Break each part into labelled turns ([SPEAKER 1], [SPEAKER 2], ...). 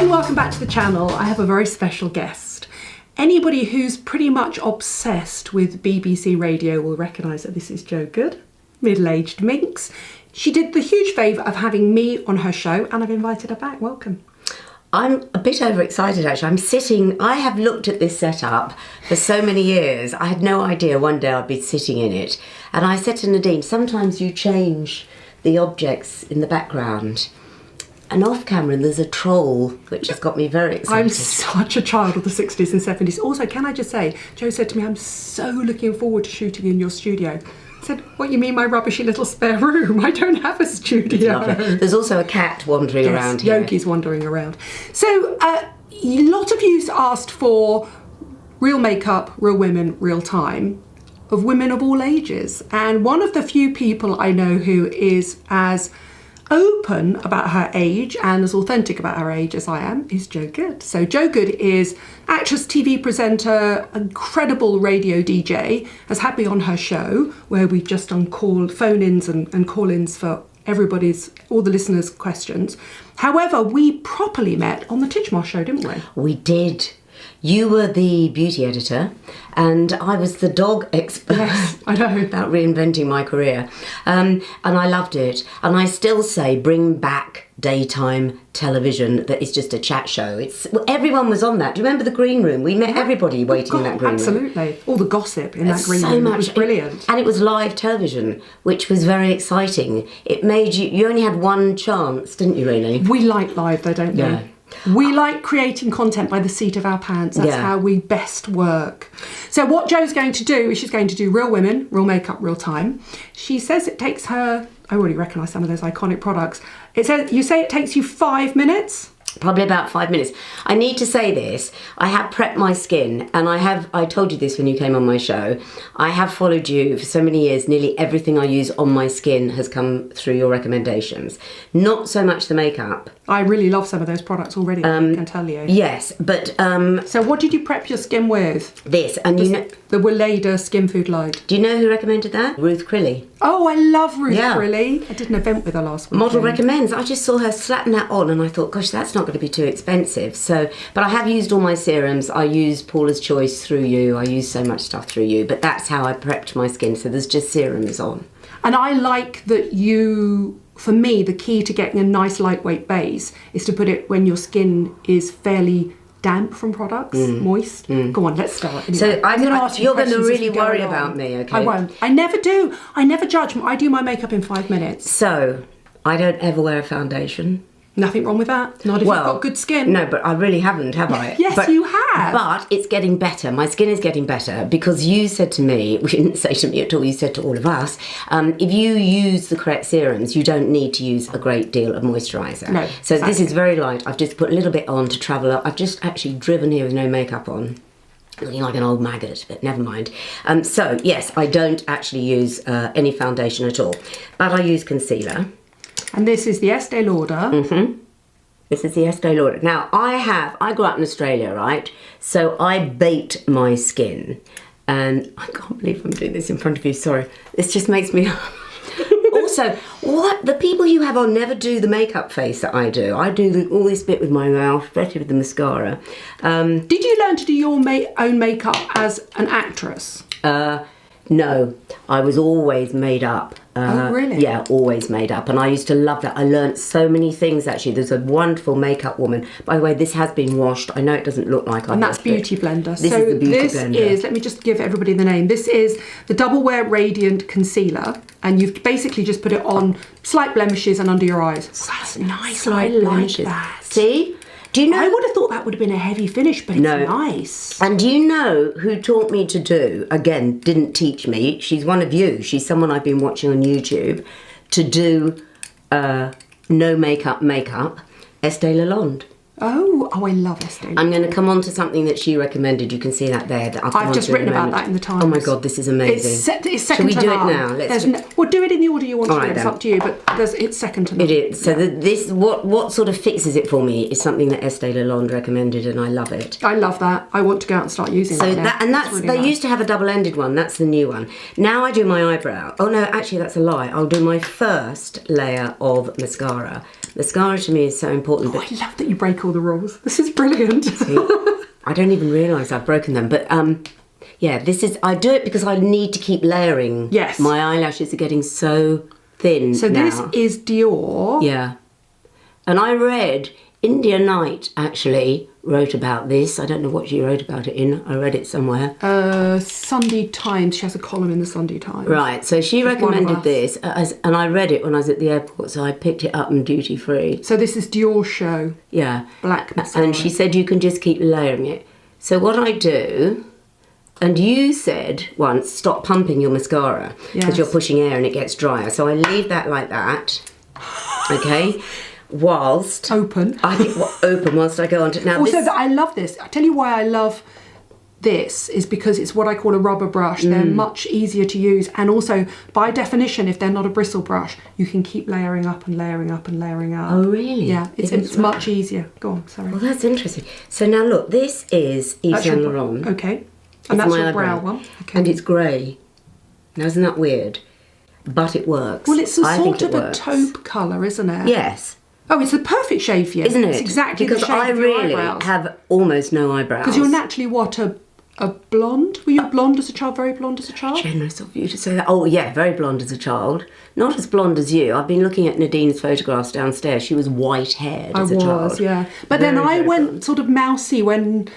[SPEAKER 1] and welcome back to the channel. I have a very special guest. Anybody who's pretty much obsessed with BBC Radio will recognise that this is Jo Good, middle-aged minx. She did the huge favour of having me on her show and I've invited her back. Welcome.
[SPEAKER 2] I'm a bit overexcited actually. I have looked at this setup for so many years. I had no idea one day I'd be sitting in it. And I said to Nadine, sometimes you change the objects in the background. And off camera there's a troll, which has got me very excited.
[SPEAKER 1] I'm such a child of the 60s and 70s. Also, can I just say, Jo said to me, I'm so looking forward to shooting in your studio. I said, what, you mean my rubbishy little spare room? I don't have a studio.
[SPEAKER 2] There's also a cat wandering around here.
[SPEAKER 1] Yogi's wandering around. So, a lot of you asked for real makeup, real women, real time, of women of all ages. And one of the few people I know who is as open about her age and as authentic about her age as I am is Jo Good. So Jo Good is actress, TV presenter, incredible radio DJ, has had me on her show where we've just done phone-ins and call-ins for all the listeners' questions. However, we properly met on the Titchmarsh show, didn't we?
[SPEAKER 2] We did. You were the beauty editor and I was the dog expert.
[SPEAKER 1] Yes, I know.
[SPEAKER 2] About reinventing my career. And I loved it. And I still say bring back daytime television that is just a chat show. Everyone was on that. Do you remember the green room? We met everybody waiting in that green room.
[SPEAKER 1] Absolutely. All the gossip in that green room. It was brilliant.
[SPEAKER 2] And it was live television, which was very exciting. It made you only had one chance, didn't you really?
[SPEAKER 1] We like live though, don't we?
[SPEAKER 2] Yeah.
[SPEAKER 1] We like creating content by the seat of our pants. That's how we best work. So what Jo's going to do is she's going to do real women, real makeup, real time. She says it takes her, I already recognise some of those iconic products. You say it takes you 5 minutes?
[SPEAKER 2] Probably about 5 minutes. I need to say this, I have prepped my skin and I told you this when you came on my show, I have followed you for so many years, nearly everything I use on my skin has come through your recommendations. Not so much the makeup.
[SPEAKER 1] I really love some of those products already, I can tell you.
[SPEAKER 2] Yes, but...
[SPEAKER 1] so what did you prep your skin with?
[SPEAKER 2] This, and you know...
[SPEAKER 1] The WELEDA Skin Food Light.
[SPEAKER 2] Do you know who recommended that? Ruth Crilly.
[SPEAKER 1] Oh, I love Ruth Crilly. I did an event with her last week.
[SPEAKER 2] Model recommends. I just saw her slapping that on and I thought, gosh, that's not going to be too expensive. So, but I have used all my serums. I use Paula's Choice through you. I use so much stuff through you. But that's how I prepped my skin. So there's just serums on. And
[SPEAKER 1] I like that for me, the key to getting a nice lightweight base is to put it when your skin is fairly damp from products, moist. Go on, let's start. Anyway,
[SPEAKER 2] so you're going to really worry about me, okay?
[SPEAKER 1] I won't. I never do. I never judge. I do my makeup in 5 minutes.
[SPEAKER 2] So, I don't ever wear a foundation.
[SPEAKER 1] Nothing wrong with that. Not if you've got good skin.
[SPEAKER 2] No, but I really haven't, have I?
[SPEAKER 1] Yes, you have.
[SPEAKER 2] But it's getting better. My skin is getting better because you said to me, you didn't say to me at all, you said to all of us, if you use the correct serums, you don't need to use a great deal of moisturiser.
[SPEAKER 1] No,
[SPEAKER 2] so this is very light. I've just put a little bit on to travel up. I've just actually driven here with no makeup on. Looking like an old maggot, but never mind. So, yes, I don't actually use any foundation at all. But I use concealer.
[SPEAKER 1] And this is the Estee Lauder.
[SPEAKER 2] This is the Estee Lauder. Now, I grew up in Australia, right? So I bait my skin. And I can't believe I'm doing this in front of you, sorry. This just makes me... Also, the people you have on never do the makeup face that I do. I do all this bit with my mouth, especially with the mascara.
[SPEAKER 1] Did you learn to do your own makeup as an actress?
[SPEAKER 2] No, I was always made up.
[SPEAKER 1] Oh, really?
[SPEAKER 2] Yeah, always made up. And I used to love that. I learnt so many things, actually. There's a wonderful makeup woman. By the way, this has been washed. I know it doesn't look like I
[SPEAKER 1] And that's Beauty Blender.
[SPEAKER 2] This is the Beauty Blender.
[SPEAKER 1] Let me just give everybody the name. This is the DOUBLEWEAR Radiant Concealer. And you've basically just put it on slight blemishes and under your eyes.
[SPEAKER 2] That's nice.
[SPEAKER 1] Slight blemishes. That.
[SPEAKER 2] See? Do you know?
[SPEAKER 1] I would have thought that would have been a heavy finish, but it's nice.
[SPEAKER 2] And do you know who taught me to do, again, didn't teach me, she's one of you, she's someone I've been watching on YouTube, to do no makeup, Estee Lauder.
[SPEAKER 1] Oh, I love Estee.
[SPEAKER 2] I'm going to come on to something that she recommended. You can see that there.
[SPEAKER 1] I've just written about that in the Times.
[SPEAKER 2] Oh my God, this is amazing.
[SPEAKER 1] It's second to none.
[SPEAKER 2] Shall we do it now?
[SPEAKER 1] Well, do it in the order you want to.
[SPEAKER 2] Right,
[SPEAKER 1] it's up to you, but it's second to none.
[SPEAKER 2] It is. So what sort of fixes it for me is something that Estee Lauder recommended, and I love it.
[SPEAKER 1] I love that. I want to go out and start using that now.
[SPEAKER 2] That's really nice. Used to have a double-ended one. That's the new one. Now I do my eyebrow. Oh no, actually that's a lie. I'll do my first layer of mascara. Mascara to me is so important.
[SPEAKER 1] Oh, I love that you break break all the rules. This is brilliant.
[SPEAKER 2] See, I don't even realise I've broken them, but yeah, this is. I do it because I need to keep layering.
[SPEAKER 1] Yes.
[SPEAKER 2] My eyelashes are getting so thin.
[SPEAKER 1] So
[SPEAKER 2] now.
[SPEAKER 1] this is Dior.
[SPEAKER 2] Yeah. And I read India Knight actually wrote about this. I don't know what she wrote about it in. I read it somewhere.
[SPEAKER 1] Sunday Times. She has a column in the Sunday Times.
[SPEAKER 2] Right. So she recommended this, and I read it when I was at the airport. So I picked it up in duty free.
[SPEAKER 1] So this is DIORSHOW.
[SPEAKER 2] Yeah.
[SPEAKER 1] Black mascara.
[SPEAKER 2] And she said you can just keep layering it. So what I do, and you said once, stop pumping your mascara because you're pushing air and it gets drier. So I leave that like that. Okay. Whilst
[SPEAKER 1] open.
[SPEAKER 2] I think open whilst I go on to now.
[SPEAKER 1] Also, I love this. I tell you why I love this is because it's what I call a rubber brush. They're much easier to use, and also by definition, if they're not a bristle brush, you can keep layering up and layering up and layering up.
[SPEAKER 2] Oh, really?
[SPEAKER 1] Yeah, it's much easier. Go on, sorry.
[SPEAKER 2] Well, that's interesting. So now look, this is Yves Saint Laurent.
[SPEAKER 1] Okay, and that's your brow one. Okay,
[SPEAKER 2] and it's grey. Now, isn't that weird? But it works.
[SPEAKER 1] Well, it's a sort of a taupe colour, isn't it?
[SPEAKER 2] Yes.
[SPEAKER 1] Oh, it's the perfect shade for you.
[SPEAKER 2] Isn't it?
[SPEAKER 1] It's exactly
[SPEAKER 2] because
[SPEAKER 1] the shade
[SPEAKER 2] I
[SPEAKER 1] of your
[SPEAKER 2] really
[SPEAKER 1] eyebrows.
[SPEAKER 2] have almost no eyebrows.
[SPEAKER 1] Because you're naturally what, a blonde? Were you blonde as a child, very blonde as a child?
[SPEAKER 2] Generous of you to say that. Oh, yeah, very blonde as a child. Not as blonde as you. I've been looking at Nadine's photographs downstairs. She was white-haired as a child.
[SPEAKER 1] I was, yeah. But then I went sort of mousy when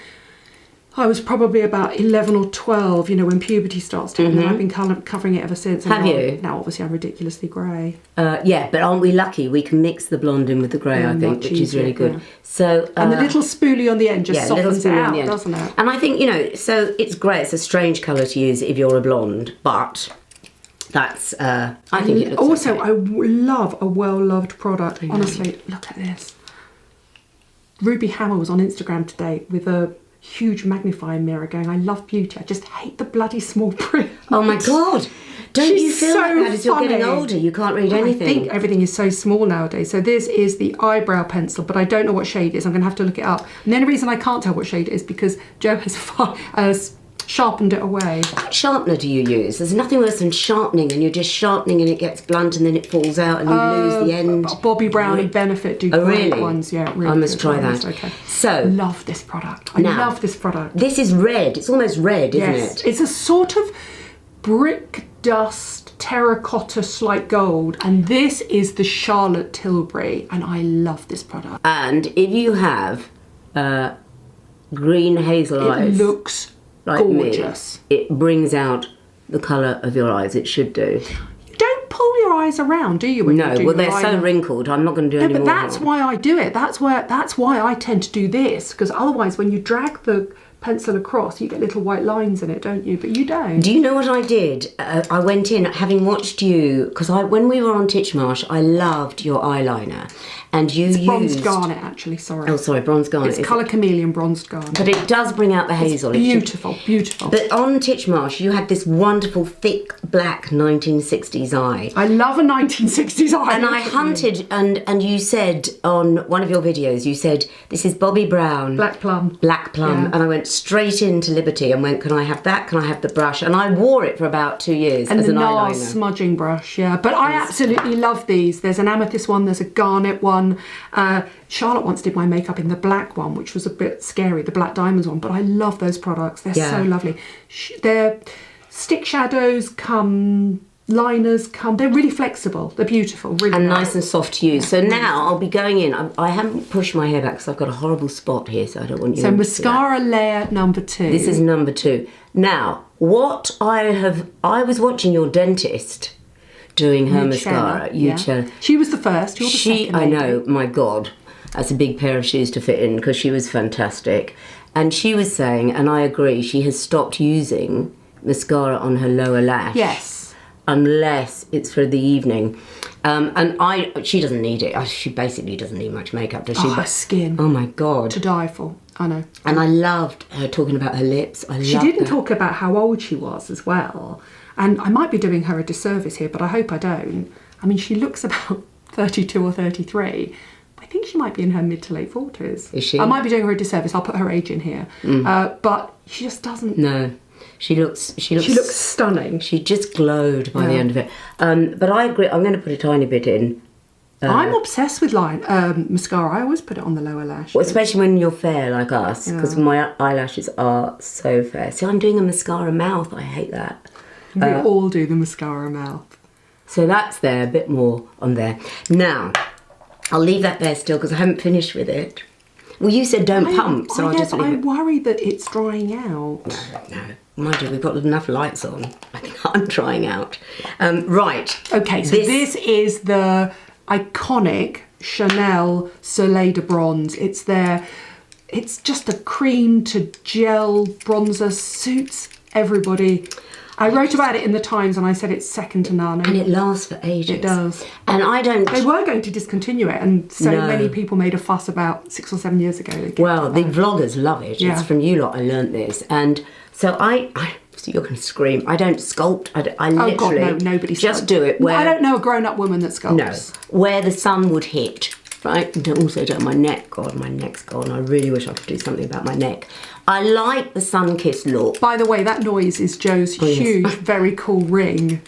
[SPEAKER 1] I was probably about 11 or 12, you know, when puberty starts to happen. I've been covering it ever since.
[SPEAKER 2] Have you?
[SPEAKER 1] Now, obviously, I'm ridiculously grey.
[SPEAKER 2] Yeah, but aren't we lucky? We can mix the blonde in with the grey, I think, which is really good.
[SPEAKER 1] Yeah.
[SPEAKER 2] So,
[SPEAKER 1] and the little spoolie on the end just softens it out, doesn't it?
[SPEAKER 2] And I think, you know, so it's great. It's a strange colour to use if you're a blonde, but that's, I think it looks
[SPEAKER 1] also,
[SPEAKER 2] okay.
[SPEAKER 1] I love a well-loved product. Honestly, look at this. Ruby Hammer was on Instagram today with a huge magnifying mirror going, I love beauty, I just hate the bloody small print.
[SPEAKER 2] Oh my God. Don't you feel
[SPEAKER 1] so
[SPEAKER 2] like that as you're
[SPEAKER 1] funny.
[SPEAKER 2] getting older? You can't read anything.
[SPEAKER 1] I think everything is so small nowadays. So this is the eyebrow pencil, but I don't know what shade it is. I'm going to have to look it up. And the only reason I can't tell what shade it is because Joe has sharpened it away.
[SPEAKER 2] What sharpener do you use? There's nothing worse than sharpening, and you're just sharpening and it gets blunt and then it falls out and you lose the end.
[SPEAKER 1] Bobbi Brown and Benefit do great ones. Yeah, really
[SPEAKER 2] I must try that.
[SPEAKER 1] Okay.
[SPEAKER 2] So,
[SPEAKER 1] love this product. I love this product.
[SPEAKER 2] This is red. It's almost red, isn't it?
[SPEAKER 1] It's a sort of brick dust terracotta slight gold, and this is the Charlotte Tilbury, and I love this product.
[SPEAKER 2] And if you have green hazel eyes,
[SPEAKER 1] it looks
[SPEAKER 2] like
[SPEAKER 1] gorgeous.
[SPEAKER 2] Me, it brings out the colour of your eyes. It should do.
[SPEAKER 1] You don't pull your eyes around, do you? When you do
[SPEAKER 2] well, they're
[SPEAKER 1] your
[SPEAKER 2] so
[SPEAKER 1] eyeliner?
[SPEAKER 2] wrinkled. I'm not going to do any more.
[SPEAKER 1] But that's why I do it. That's why I tend to do this, because otherwise, when you drag the pencil across, you get little white lines in it, don't you? But you don't.
[SPEAKER 2] Do you know what I did? I went in, having watched you, because when we were on Titchmarsh, I loved your eyeliner. And you used...
[SPEAKER 1] bronzed garnet, actually, sorry.
[SPEAKER 2] Oh, sorry, bronzed garnet.
[SPEAKER 1] It's Colour Chameleon bronzed garnet.
[SPEAKER 2] But it does bring out the hazel.
[SPEAKER 1] It's beautiful, beautiful.
[SPEAKER 2] But on Titchmarsh, you had this wonderful, thick, black 1960s eye.
[SPEAKER 1] I love a 1960s eye.
[SPEAKER 2] And I hunted, and you said on one of your videos, you said, this is Bobbi Brown.
[SPEAKER 1] Black Plum.
[SPEAKER 2] Black Plum.
[SPEAKER 1] Yeah.
[SPEAKER 2] And I went straight into Liberty and went, can I have that? Can I have the brush? And I wore it for about 2 years
[SPEAKER 1] and
[SPEAKER 2] as an eyeliner.
[SPEAKER 1] And the NARS smudging brush, yeah. But I absolutely love these. There's an amethyst one, there's a garnet one. Charlotte once did my makeup in the black one, which was a bit scary, the black diamonds one. But I love those products. They're so lovely. They're stick shadows come... liners come, they're really flexible, they're beautiful, really
[SPEAKER 2] and nice and soft to use. So now I'll be going in. I haven't pushed my hair back because I've got a horrible spot here, so I don't want you to see
[SPEAKER 1] mascara layer number 2.
[SPEAKER 2] This is number 2. Now, what I was watching your dentist doing her mascara.
[SPEAKER 1] She was the first, you're the second.
[SPEAKER 2] I know, my God, that's a big pair of shoes to fit in because she was fantastic. And she was saying, and I agree, she has stopped using mascara on her lower lash.
[SPEAKER 1] Yes.
[SPEAKER 2] Unless it's for the evening. And she doesn't need it. She basically doesn't need much makeup, does she?
[SPEAKER 1] Her skin.
[SPEAKER 2] Oh my God.
[SPEAKER 1] To die for. I know.
[SPEAKER 2] And I loved her talking about her lips.
[SPEAKER 1] She didn't talk about how old she was as well. And I might be doing her a disservice here, but I hope I don't. I mean, she looks about 32 or 33. I think she might be in her mid to late 40s.
[SPEAKER 2] Is she?
[SPEAKER 1] I might be doing her a disservice. I'll put her age in here. But she just doesn't...
[SPEAKER 2] No. She looks
[SPEAKER 1] stunning.
[SPEAKER 2] She just glowed by the end of it. But I agree. I'm going to put a tiny bit in.
[SPEAKER 1] I'm obsessed with mascara. I always put it on the lower lash.
[SPEAKER 2] Well, especially when you're fair like us, because my eyelashes are so fair. So I'm doing a mascara mouth. I hate that.
[SPEAKER 1] We all do the mascara mouth.
[SPEAKER 2] So that's there, a bit more on there. Now, I'll leave that there still because I haven't finished with it. Well, you said don't pump, so I'll just leave it.
[SPEAKER 1] I'm worried that it's drying out.
[SPEAKER 2] No. Mind you, we've got enough lights on. I think I'm drying out. Right.
[SPEAKER 1] Okay, so this is the iconic Chanel Soleil de Bronze. It's just a cream to gel bronzer, suits everybody. I wrote about it in the Times and I said it's second to none.
[SPEAKER 2] And it lasts for ages.
[SPEAKER 1] It does.
[SPEAKER 2] And I don't...
[SPEAKER 1] They were going to discontinue it and many people made a fuss about 6 or 7 years ago.
[SPEAKER 2] Well, the vloggers love it.
[SPEAKER 1] Yeah.
[SPEAKER 2] It's from you lot I learnt this. And so so you're going to scream. I don't sculpt. I literally...
[SPEAKER 1] Oh God, no, nobody
[SPEAKER 2] just
[SPEAKER 1] sculpts.
[SPEAKER 2] do it where...
[SPEAKER 1] I don't know a grown-up woman that sculpts.
[SPEAKER 2] No, where the sun would hit. Right? And also don't my neck. God, my neck's gone. I really wish I could do something about my neck. I like the sun-kissed look.
[SPEAKER 1] By the way, that noise is Joe's huge, very cool ring,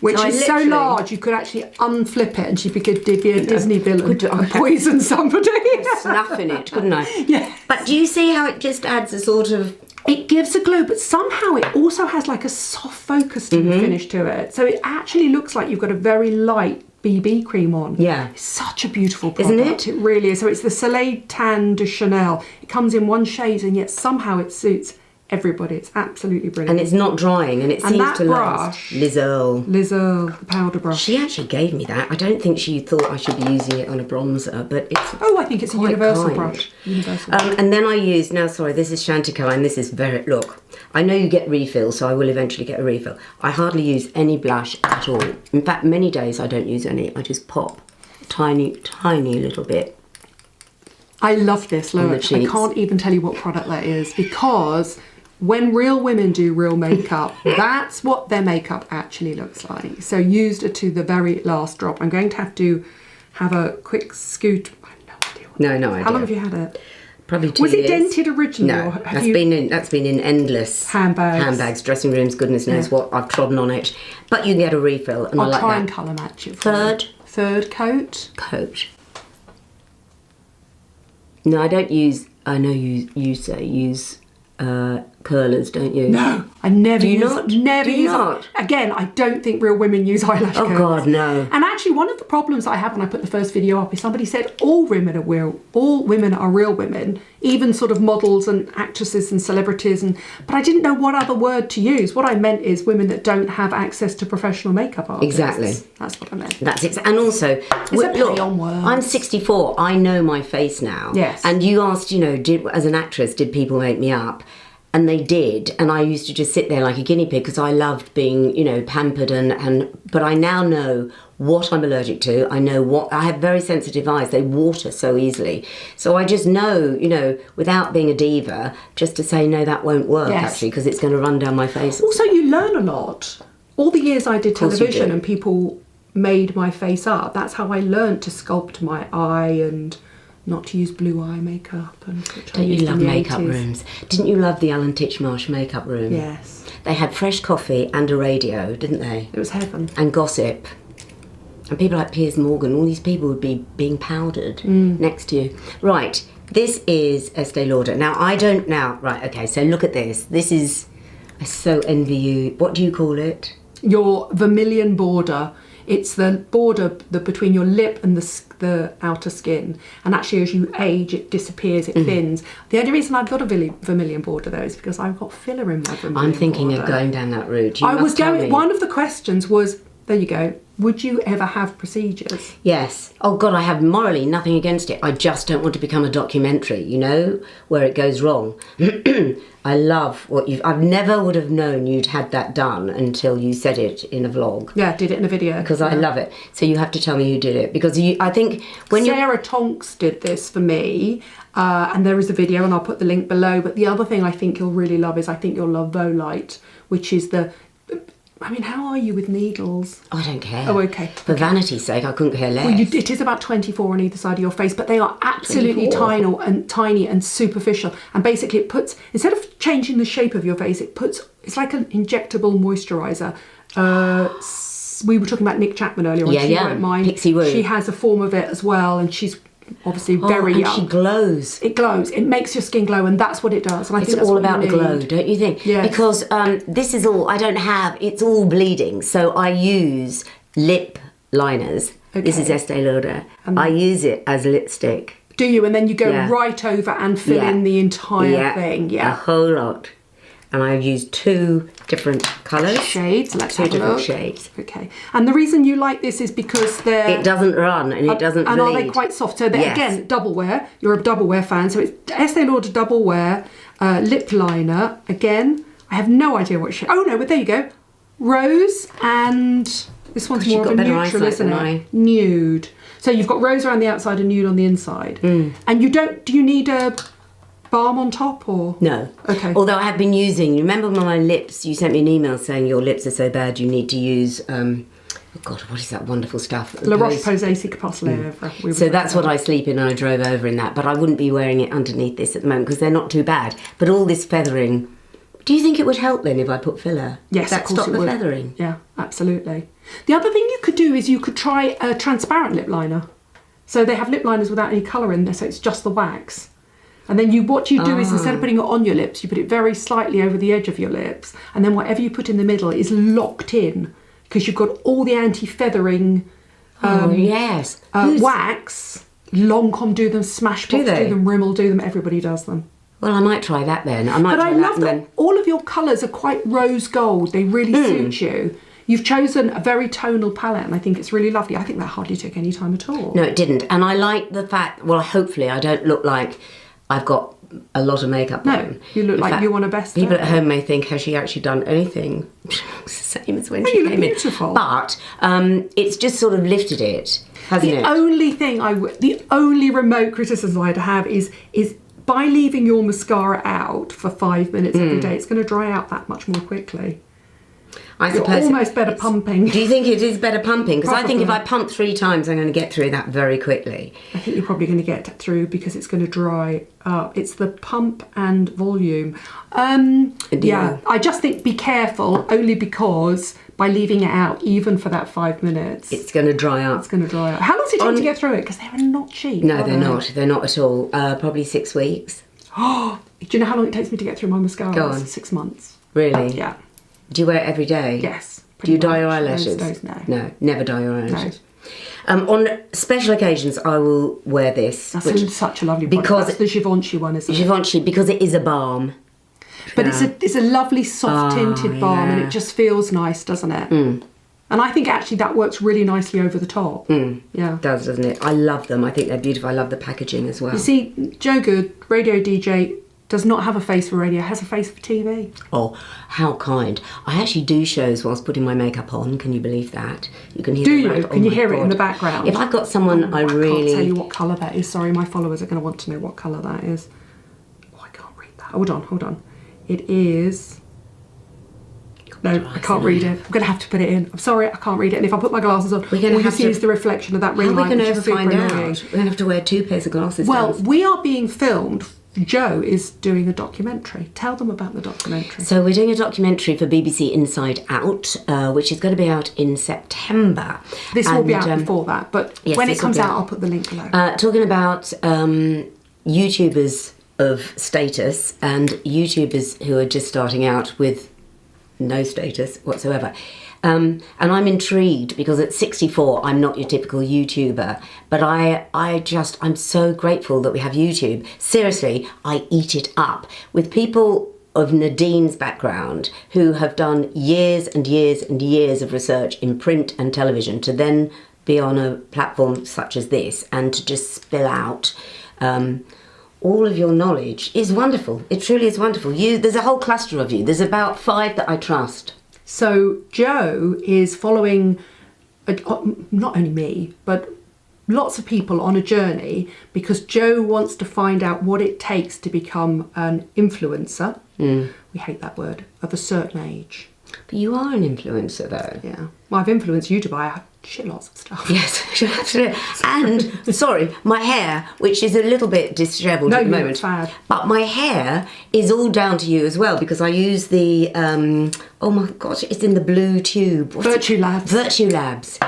[SPEAKER 1] which is so large you could actually unflip it and she'd be a Disney villain and poison somebody.
[SPEAKER 2] Snuffing it, couldn't I?
[SPEAKER 1] Yeah.
[SPEAKER 2] But do you see how it just adds a sort of...
[SPEAKER 1] It gives a glow, but somehow it also has like a soft focus finish to it. So it actually looks like you've got a very light BB cream on.
[SPEAKER 2] Yeah.
[SPEAKER 1] It's such a beautiful product.
[SPEAKER 2] Isn't it?
[SPEAKER 1] It really is. So it's the Soleil Tan de Chanel. It comes in one shade and yet somehow it suits everybody. It's absolutely brilliant.
[SPEAKER 2] And it's not drying and it seems to last.
[SPEAKER 1] Liz Earle, the powder brush.
[SPEAKER 2] She actually gave me that. I don't think she thought I should be using it on a bronzer, but it's...
[SPEAKER 1] Oh, I think it's a universal brush. Universal.
[SPEAKER 2] And then I use... Now, sorry, this is Chantecaille and this is very... Look, I know you get refills, so I will eventually get a refill. I hardly use any blush at all. In fact, many days I don't use any. I just pop tiny little bit.
[SPEAKER 1] I love this, look. I can't even tell you what product that is because... When real women do real makeup, that's what their makeup actually looks like. So used it to the very last drop. I'm going to have a quick scoot. I have no idea.
[SPEAKER 2] No idea.
[SPEAKER 1] How long have you had it?
[SPEAKER 2] Probably 2 years.
[SPEAKER 1] Was it dented originally?
[SPEAKER 2] No, that's been in endless handbags, dressing rooms, goodness knows what. I've trodden on it. But you can get a refill, and I like that.
[SPEAKER 1] I'll try and colour match it. Third coat.
[SPEAKER 2] No, I don't use. I know you say use curlers, don't you?
[SPEAKER 1] No, I never
[SPEAKER 2] Do you
[SPEAKER 1] use,
[SPEAKER 2] not?
[SPEAKER 1] Never
[SPEAKER 2] Do you
[SPEAKER 1] use
[SPEAKER 2] not?
[SPEAKER 1] Again, I don't think real women use eyelash curlers.
[SPEAKER 2] Oh God, no.
[SPEAKER 1] And actually, one of the problems I had when I put the first video up is somebody said all women are real women, even sort of models and actresses and celebrities, but I didn't know what other word to use. What I meant is women that don't have access to professional makeup artists.
[SPEAKER 2] Exactly.
[SPEAKER 1] That's what I meant.
[SPEAKER 2] That's it. And also, look, I'm 64. I know my face now.
[SPEAKER 1] Yes.
[SPEAKER 2] And you asked, as an actress, did people make me up? And they did, and I used to just sit there like a guinea pig because I loved being, pampered but I now know what I'm allergic to. I know I have very sensitive eyes. They water so easily. So I just know, without being a diva, just to say, no, that won't work actually because it's going to run down my face.
[SPEAKER 1] Also, you learn a lot. All the years I did television and people made my face up, that's how I learned to sculpt my eye and not to use blue eye makeup.
[SPEAKER 2] Don't you love makeup rooms? Didn't you love the Alan Titchmarsh makeup room?
[SPEAKER 1] Yes.
[SPEAKER 2] They had fresh coffee and a radio, didn't they?
[SPEAKER 1] It was heaven.
[SPEAKER 2] And gossip. And people like Piers Morgan, all these people would be being powdered next to you. Right, this is Estee Lauder. Right, okay, so look at this. This is, I so envy you. What do you call it?
[SPEAKER 1] Your vermilion border. It's the border between your lip and the outer skin. And actually, as you age, it disappears, it thins. The only reason I've got a vermilion border, though, is because I've got filler in my vermilion border.
[SPEAKER 2] I'm thinking of going down that route.
[SPEAKER 1] One of the questions was, there you go, would you ever have procedures?
[SPEAKER 2] Yes. Oh, God, I have morally nothing against it. I just don't want to become a documentary, where it goes wrong. I love what I never would have known you'd had that done until you said it in a vlog.
[SPEAKER 1] Yeah, did it in a video.
[SPEAKER 2] Because I love it. So you have to tell me who did it. Because I think when
[SPEAKER 1] Sarah Tonks did this for me. And there is a video and I'll put the link below. But the other thing I think you'll really love is I think you'll love Volite, which is how are you with needles?
[SPEAKER 2] I don't care.
[SPEAKER 1] Oh, okay.
[SPEAKER 2] For vanity's sake, I couldn't care less.
[SPEAKER 1] Well, it is about 24 on either side of your face, but they are absolutely tiny and superficial. And basically it puts, instead of changing the shape of your face, it's like an injectable moisturiser. we were talking about Nick Chapman earlier on. She won't mind.
[SPEAKER 2] Pixie Woo.
[SPEAKER 1] She has a form of it as well, and she's obviously very young.
[SPEAKER 2] She glows.
[SPEAKER 1] It glows. It makes your skin glow, and that's what it does. And I think
[SPEAKER 2] It's all about the glow, don't you think?
[SPEAKER 1] Yes.
[SPEAKER 2] Because this is all, I don't have, it's all bleeding. So I use lip liners.
[SPEAKER 1] Okay.
[SPEAKER 2] This is Estee Lauder. I use it as lipstick.
[SPEAKER 1] Do you? And then you go right over and fill in the entire thing. Yeah.
[SPEAKER 2] A whole lot. And I've used 2 different colours.
[SPEAKER 1] Shades. Let's
[SPEAKER 2] Two
[SPEAKER 1] have a
[SPEAKER 2] different
[SPEAKER 1] look.
[SPEAKER 2] shades.
[SPEAKER 1] Okay. And the reason you like this is because they're...
[SPEAKER 2] It doesn't run and it doesn't bleed.
[SPEAKER 1] And are they quite soft? So they're, again, double wear. You're a double wear fan. So it's Estee Lauder double wear lip liner. Again, I have no idea what shade. Oh, no, but there you go. Rose and... This one's more of a neutral, isn't it? Nude. So you've got rose around the outside and nude on the inside. And you don't... Do you need a... balm on top or?
[SPEAKER 2] No.
[SPEAKER 1] Okay.
[SPEAKER 2] Although I have been using, remember my lips, you sent me an email saying your lips are so bad you need to use, oh God, what is that wonderful stuff?
[SPEAKER 1] La Roche-Posay Cicapace Lèvres.
[SPEAKER 2] So that's what I sleep in and I drove over in that, but I wouldn't be wearing it underneath this at the moment because they're not too bad. But all this feathering, do you think it would help then if I put filler?
[SPEAKER 1] Yes,
[SPEAKER 2] that
[SPEAKER 1] of course
[SPEAKER 2] stop
[SPEAKER 1] it
[SPEAKER 2] the
[SPEAKER 1] would.
[SPEAKER 2] feathering?
[SPEAKER 1] Yeah, absolutely. The other thing you could do is you could try a transparent lip liner. So they have lip liners without any colour in there, so it's just the wax. And then what you do is instead of putting it on your lips, you put it very slightly over the edge of your lips, and then whatever you put in the middle is locked in because you've got all the anti-feathering wax. Lancome do them, Smashbox do them, Rimmel do them, everybody does them.
[SPEAKER 2] Well, I might try that then. But
[SPEAKER 1] I love that all of your colours are quite rose gold. They really suit you. You've chosen a very tonal palette and I think it's really lovely. I think that hardly took any time at all.
[SPEAKER 2] No, it didn't. And I like the fact, well, hopefully I don't look like I've got a lot of makeup on.
[SPEAKER 1] No, you look like you want a best.
[SPEAKER 2] People at home may think, has she actually done anything? It's the same as when she
[SPEAKER 1] you look
[SPEAKER 2] came
[SPEAKER 1] beautiful.
[SPEAKER 2] in. But it's just sort of lifted it, hasn't it?
[SPEAKER 1] The only thing the only remote criticism I'd have is by leaving your mascara out for 5 minutes every day, it's going to dry out that much more quickly.
[SPEAKER 2] I suppose
[SPEAKER 1] almost better pumping.
[SPEAKER 2] Do you think it is better pumping? Because I think if I pump 3 times, I'm going to get through that very quickly.
[SPEAKER 1] I think you're probably going to get through because it's going to dry up. It's the pump and volume. Yeah, I just think be careful only because by leaving it out, even for that 5 minutes,
[SPEAKER 2] it's going to dry up.
[SPEAKER 1] It's going to dry up. How long does it take to get through it? Because they are not cheap.
[SPEAKER 2] No, they're not. They're not at all. Probably 6 weeks.
[SPEAKER 1] Oh, do you know how long it takes me to get through my mascara?
[SPEAKER 2] Go on.
[SPEAKER 1] 6 months.
[SPEAKER 2] Really?
[SPEAKER 1] Yeah.
[SPEAKER 2] Do you wear it every day?
[SPEAKER 1] Yes.
[SPEAKER 2] Do you dye your eyelashes?
[SPEAKER 1] No.
[SPEAKER 2] No, never dye your eyelashes. No. On special occasions, I will wear this.
[SPEAKER 1] That's such a lovely product. Because that's the Givenchy one, isn't it?
[SPEAKER 2] Givenchy, because it is a balm.
[SPEAKER 1] But it's a lovely soft tinted balm, and it just feels nice, doesn't it? And I think actually that works really nicely over the top. Yeah,
[SPEAKER 2] it does, doesn't it? I love them. I think they're beautiful. I love the packaging as well.
[SPEAKER 1] You see, Joe Good, radio DJ, does not have a face for radio, has a face for TV.
[SPEAKER 2] Oh, how kind. I actually do shows whilst putting my makeup on, can you believe that? You can hear
[SPEAKER 1] Can you hear it in the background?
[SPEAKER 2] If I've got someone I really...
[SPEAKER 1] can't tell you what colour that is, sorry, my followers are going to want to know what colour that is. Oh, I can't read that. Hold on. It is... No, I can't read it. I'm going to have to put it in. I'm sorry, I can't read it. And if I put my glasses on, all you see is the reflection of that ring light.
[SPEAKER 2] How are we going to ever find out? We're going to have to wear 2 pairs of glasses.
[SPEAKER 1] Well, we are being filmed. Joe is doing a documentary. Tell them about the documentary.
[SPEAKER 2] So we're doing a documentary for BBC Inside Out, which is going to be out in September.
[SPEAKER 1] This will be out before that, but yes, when it comes out, I'll put the link below.
[SPEAKER 2] Talking about YouTubers of status and YouTubers who are just starting out with no status whatsoever. And I'm intrigued because at 64, I'm not your typical YouTuber, but I'm so grateful that we have YouTube. Seriously, I eat it up with people of Nadine's background who have done years and years and years of research in print and television to then be on a platform such as this and to just spill out all of your knowledge is wonderful. It truly is wonderful. There's a whole cluster of you. There's about 5 that I trust.
[SPEAKER 1] So Joe is following, not only me, but lots of people on a journey because Joe wants to find out what it takes to become an influencer. We hate that word, of a certain age.
[SPEAKER 2] But you are an influencer though.
[SPEAKER 1] Yeah. Well, I've influenced you to buy shit lots of stuff.
[SPEAKER 2] Yes, absolutely. And, sorry, my hair, which is a little bit dishevelled at the moment.
[SPEAKER 1] Bad.
[SPEAKER 2] But my hair is all down to you as well, because I use the, oh my gosh, it's in the blue tube.
[SPEAKER 1] Virtue Labs.
[SPEAKER 2] Virtue Labs.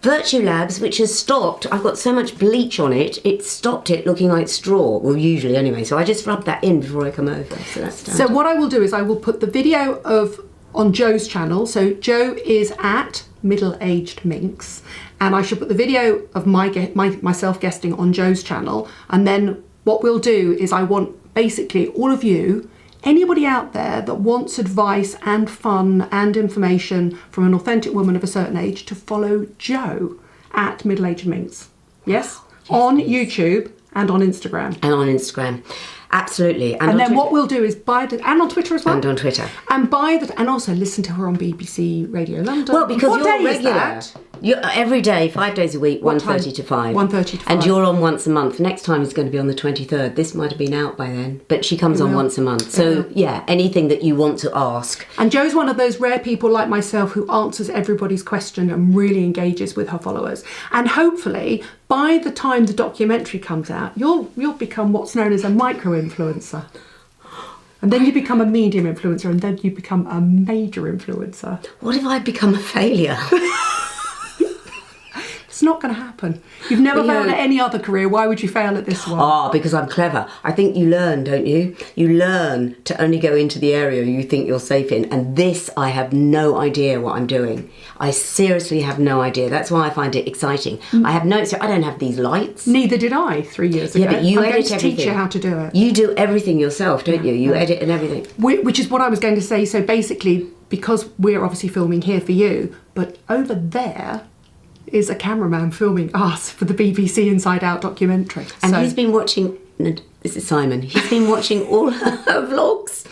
[SPEAKER 2] Virtue Labs, which has stopped, I've got so much bleach on it, it stopped it looking like straw. Well, usually anyway. So I just rub that in before I come over. So that's done.
[SPEAKER 1] So what I will do is I will put the video on Joe's channel. So Joe is at AGEDMINX, and I should put the video of myself guesting on Joe's channel. And then what we'll do is I want basically all of you, anybody out there that wants advice and fun and information from an authentic woman of a certain age, to follow Joe at AGEDMINX. Yes? On YouTube and on Instagram.
[SPEAKER 2] And on Instagram. Absolutely.
[SPEAKER 1] And then what we'll do is and on Twitter as well.
[SPEAKER 2] And on Twitter.
[SPEAKER 1] And and also listen to her on BBC Radio London.
[SPEAKER 2] Well, because
[SPEAKER 1] what
[SPEAKER 2] you're
[SPEAKER 1] day
[SPEAKER 2] regular.
[SPEAKER 1] Is that?
[SPEAKER 2] You're every day, 5 days a week, 1:30 to 5.
[SPEAKER 1] 1:30 to 5.
[SPEAKER 2] And you're on once a month. Next time is going to be on the 23rd. This might have been out by then. But she comes on once a month. So, yeah, anything that you want to ask.
[SPEAKER 1] And Joe's one of those rare people like myself who answers everybody's question and really engages with her followers. And hopefully, by the time the documentary comes out, you'll become what's known as a micro-influencer. And then you become a medium influencer, and then you become a major influencer.
[SPEAKER 2] What if I become a failure?
[SPEAKER 1] It's not going to happen. You've never failed at any other career. Why would you fail at this one?
[SPEAKER 2] Oh, because I'm clever. I think you learn, don't you? You learn to only go into the area you think you're safe in. And this, I have no idea what I'm doing. I seriously have no idea. That's why I find it exciting. I have I don't have these lights.
[SPEAKER 1] Neither did I 3 years ago.
[SPEAKER 2] Yeah, but you
[SPEAKER 1] I'm
[SPEAKER 2] edit
[SPEAKER 1] going to
[SPEAKER 2] everything.
[SPEAKER 1] teach you how to do it.
[SPEAKER 2] You do everything yourself, don't you? You edit and everything.
[SPEAKER 1] Which is what I was going to say. So basically, because we're obviously filming here for you, but over there is a cameraman filming us for the BBC Inside Out documentary.
[SPEAKER 2] And he's been watching, this is Simon, he's been watching all her vlogs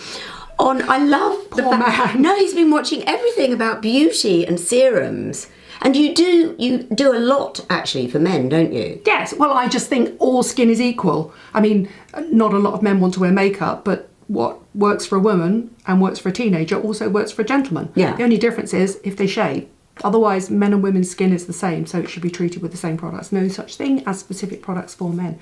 [SPEAKER 2] I love the
[SPEAKER 1] Poor man.
[SPEAKER 2] No, he's been watching everything about beauty and serums. And you do a lot actually for men, don't you?
[SPEAKER 1] Yes, well, I just think all skin is equal. I mean, not a lot of men want to wear makeup, but what works for a woman and works for a teenager also works for a gentleman.
[SPEAKER 2] Yeah.
[SPEAKER 1] The only difference is if they shave. Otherwise, men and women's skin is the same, so it should be treated with the same products. No such thing as specific products for men.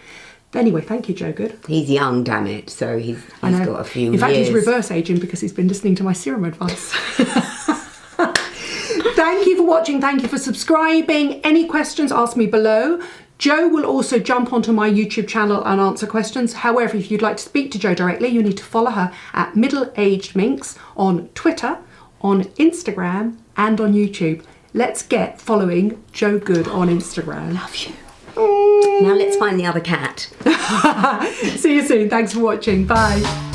[SPEAKER 1] Anyway, thank you, Joe Good.
[SPEAKER 2] He's young, damn it, so he's got a few years.
[SPEAKER 1] In fact, he's reverse aging because he's been listening to my serum advice. Thank you for watching. Thank you for subscribing. Any questions, ask me below. Joe will also jump onto my YouTube channel and answer questions. However, if you'd like to speak to Joe directly, you need to follow her at AGEDMINX on Twitter, on Instagram, and on YouTube. Let's get following Joe Good on Instagram.
[SPEAKER 2] Love you. Now let's find the other cat.
[SPEAKER 1] See you soon. Thanks for watching. Bye.